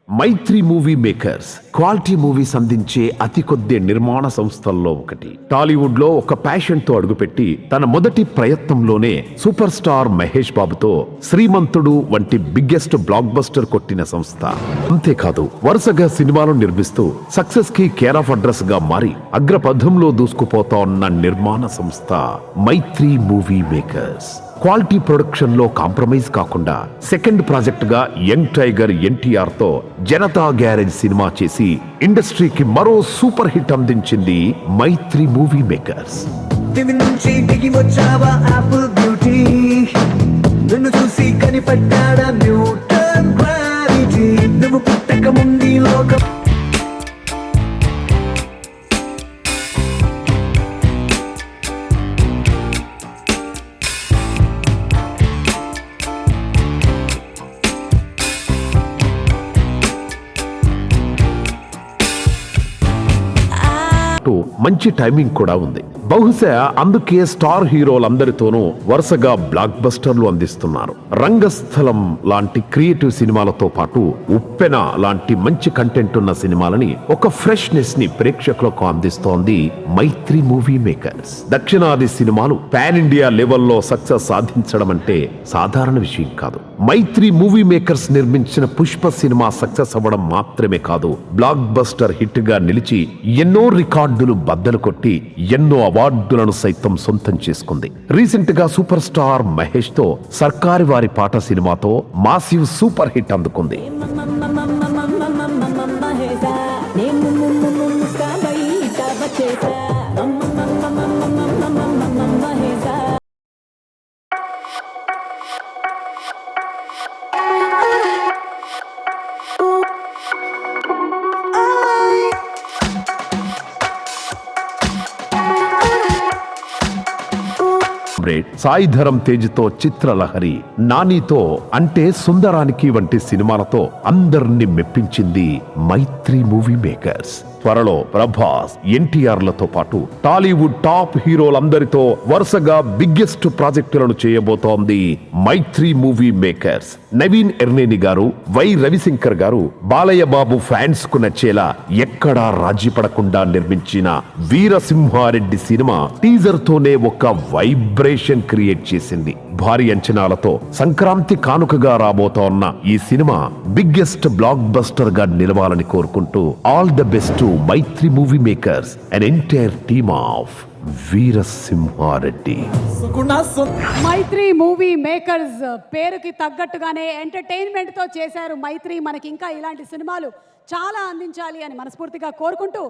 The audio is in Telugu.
మైత్రి మూవీ మేకర్స్ క్వాలిటీ మూవీస్ అందించే అతి కొద్ది నిర్మాణ సంస్థల్లో ఒకటి. టాలీవుడ్ లో ఒక ప్యాషన్ తో అడుగుపెట్టి తన మొదటి ప్రయత్నంలోనే సూపర్ స్టార్ మహేష్ బాబుతో శ్రీమంతుడు వంటి బిగ్గెస్ట్ బ్లాక్ బస్టర్ కొట్టిన సంస్థ. అంతేకాదు వరుసగా సినిమాలు నిర్మిస్తూ సక్సెస్ కి కేర్ ఆఫ్ అడ్రస్ గా మారి అగ్రపథంలో దూసుకుపోతా ఉన్న నిర్మాణ సంస్థ మైత్రి మూవీ మేకర్స్. క్వాలిటీ ప్రొడక్షన్ లో కాంప్రమైజ్ కాకుండా సెకండ్ ప్రాజెక్ట్ గా యంగ్ టైగర్ ఎన్టీఆర్ తో జనతా గ్యారేజ్ సినిమా చేసి ఇండస్ట్రీకి మరో సూపర్ హిట్ అందించింది మైత్రి మూవీ మేకర్స్. చూసి కనిపడ్డాడా న్యూటన్ గ్రావిటీ, నువ్వు పుట్టక ముందు లోకం. మంచి టైమింగ్ కూడా ఉంది. బహుశా అందుకే స్టార్ హీరోలందరితోనూ వరుసగా బ్లాక్ బస్టర్లు అందిస్తున్నారు. రంగస్థలం లాంటి క్రియేటివ్ సినిమాలతో పాటు ఉప్పెన లాంటి మంచి కంటెంట్ ఉన్న సినిమాలని ఒక ఫ్రెష్నెస్ ని ప్రేక్షకులకు అందిస్తోంది మైత్రి మూవీ మేకర్స్. దక్షిణాది సినిమాలు పాన్ ఇండియా లెవెల్లో సక్సెస్ సాధించడం అంటే సాధారణ విషయం కాదు. మైత్రి మూవీ మేకర్స్ నిర్మించిన పుష్ప సినిమా సక్సెస్ అవ్వడం మాత్రమే కాదు, బ్లాక్ బస్టర్ హిట్ గా నిలిచి ఎన్నో రికార్డులు బద్దలు కొట్టి ఎన్నో అవార్డులను సైతం సొంతం చేసుకుంది. రీసెంట్ గా సూపర్ స్టార్ మహేష్ తో సర్కారి వారి పాట సినిమాతో మాసివ్ సూపర్ హిట్ అందుకుంది. సాయిధరం తేజ్తో చిత్రలహరి, నానితో అంటే సుందరానికి వంటి సినిమాలతో అందరినీ మెప్పించింది మైత్రి మూవీ మేకర్స్. త్వరలో ప్రభాస్, ఎన్టీఆర్లతో పాటు టాలీవుడ్ టాప్ హీరోలందరితో వరుసగా బిగ్గెస్ట్ ప్రాజెక్టులను చేయబోతోంది మైత్రి మూవీ మేకర్స్. నవీన్ ఎర్నేని గారు, వై రవిశంకర్ గారు బాలయ్య బాబు ఫ్యాన్స్ కు నచ్చేలా ఎక్కడా రాజీ పడకుండా నిర్మించిన వీరసింహారెడ్డి సినిమా టీజర్ తోనే ఒక వైబ్రేషన్ క్రియేట్ చేసింది. భారీ అంచనాలతో సంక్రాంతి కానుకగా రాబోతోన్న ఈ సినిమా బిగ్గెస్ట్ బ్లాక్ బస్టర్ గా నిలవాలని కోరుకుంటూ all the best to Mythri movie makers and entire team of Veera Simha Reddy. Mythri movie makers పేరుకి తగ్గట్టుగానే ఎంటర్టైన్మెంట్ తో చేశారు మైత్రి. మనకి ఇంకా ఇలాంటి సినిమాలు చాలా అందించాలి అని మనస్ఫూర్తిగా కోరుకుంటూ